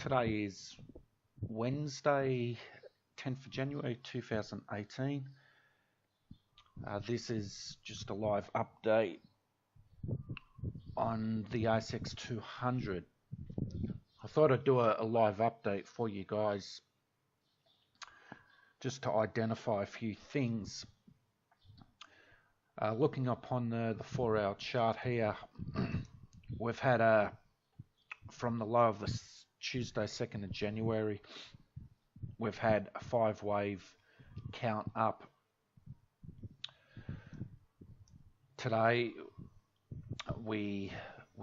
Today is Wednesday, 10th of January 2018. This is just a live update on the ASX 200. I thought I'd do a live update for you guys just to identify a few things. Looking upon the 4-hour chart here, we've had from the low of the Tuesday 2nd of January, we've had a 5-wave count up. Today we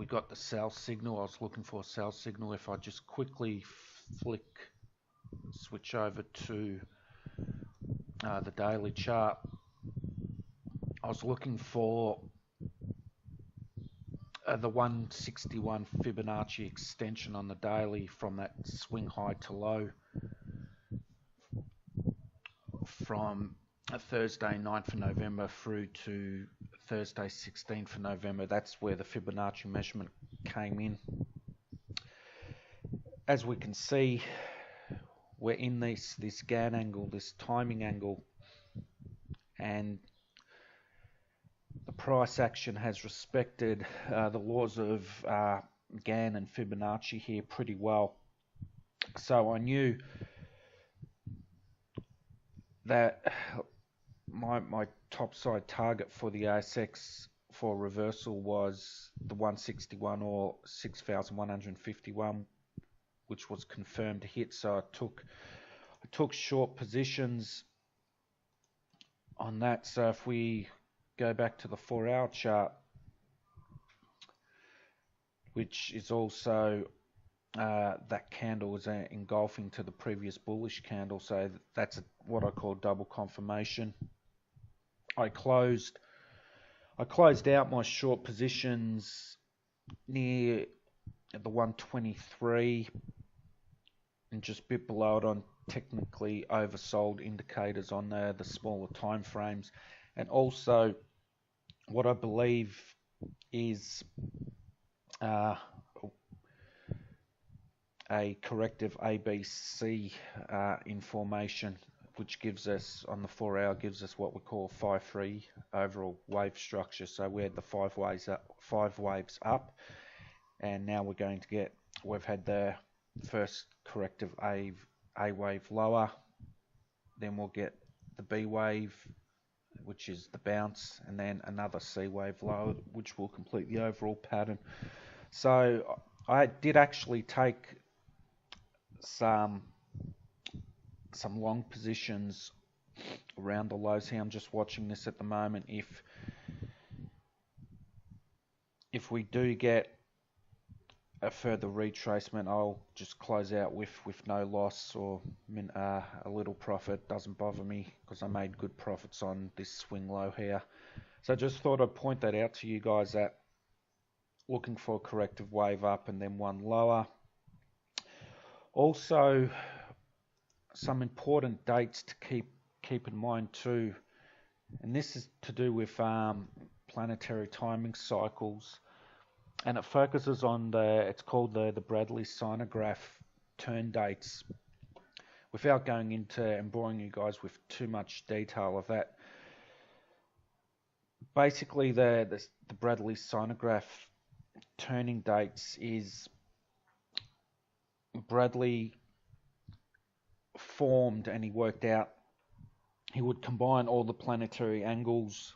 got the sell signal. I was looking for a sell signal. If I just quickly switch over to the daily chart, I was looking for the 161 Fibonacci extension on the daily from that swing high to low from Thursday 9th of November through to Thursday 16th of November. That's where the Fibonacci measurement came in. As we can see, we're in this Gann angle, this timing angle, and the price action has respected the laws of Gann and Fibonacci here pretty well. So I knew that my top side target for the ASX for reversal was the 161 or 6,151, which was confirmed to hit. So I took short positions on that. So if we go back to the 4-hour chart, which is also that candle is engulfing to the previous bullish candle, so that's what I call double confirmation. I closed out my short positions near the 123 and just a bit below it on technically oversold indicators on the smaller time frames, and also what I believe is a corrective ABC information, which gives us on the 4-hour gives us what we call 5-3 overall wave structure. So we had the five waves up, and now we've had the first corrective A wave lower, then we'll get the B wave, which is the bounce, and then another C wave lower, which will complete the overall pattern. So I did actually take some long positions around the lows here. I'm just watching this at the moment. If we do get a further retracement, I'll just close out with no loss or a little profit. Doesn't bother me because I made good profits on this swing low here. So I just thought I'd point that out to you guys, that looking for a corrective wave up and then one lower. Also, some important dates to keep in mind too, and this is to do with planetary timing cycles, and it focuses on it's called the Bradley Sinograph turn dates. Without going into and boring you guys with too much detail of that, basically the Bradley Sinograph turning dates is Bradley formed, and he worked out he would combine all the planetary angles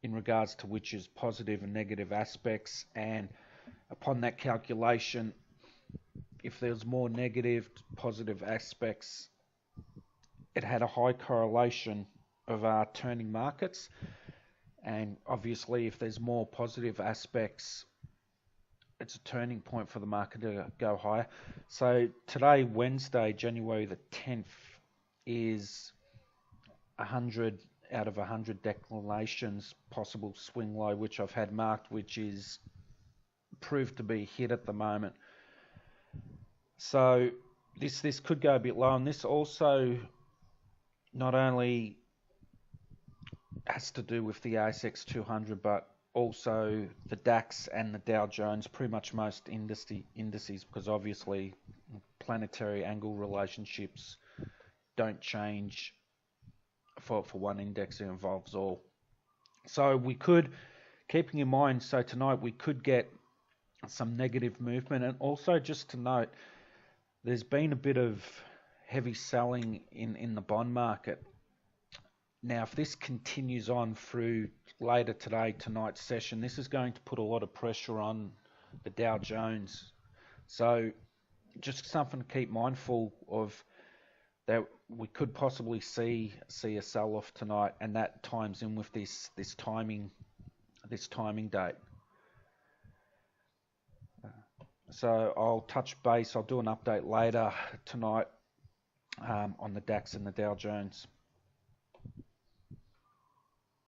in regards to which is positive and negative aspects, and upon that calculation, if there's more negative positive aspects, it had a high correlation of turning markets, and obviously if there's more positive aspects, it's a turning point for the market to go higher. So today, Wednesday, January the 10th, is 100 out of 100 declinations possible swing low, which I've had marked, which is proved to be hit at the moment. So this could go a bit low, and this also not only has to do with the ASX 200, but also the DAX and the Dow Jones, pretty much most indices, because obviously planetary angle relationships don't change for one index, it involves all. So we could, keeping in mind, so tonight we could get some negative movement. And also just to note, there's been a bit of heavy selling in the bond market. Now, if this continues on through later today, tonight's session, this is going to put a lot of pressure on the Dow Jones. So just something to keep mindful of, that we could possibly see a sell-off tonight, and that times in with this timing date. So I'll touch base. I'll do an update later tonight on the DAX and the Dow Jones.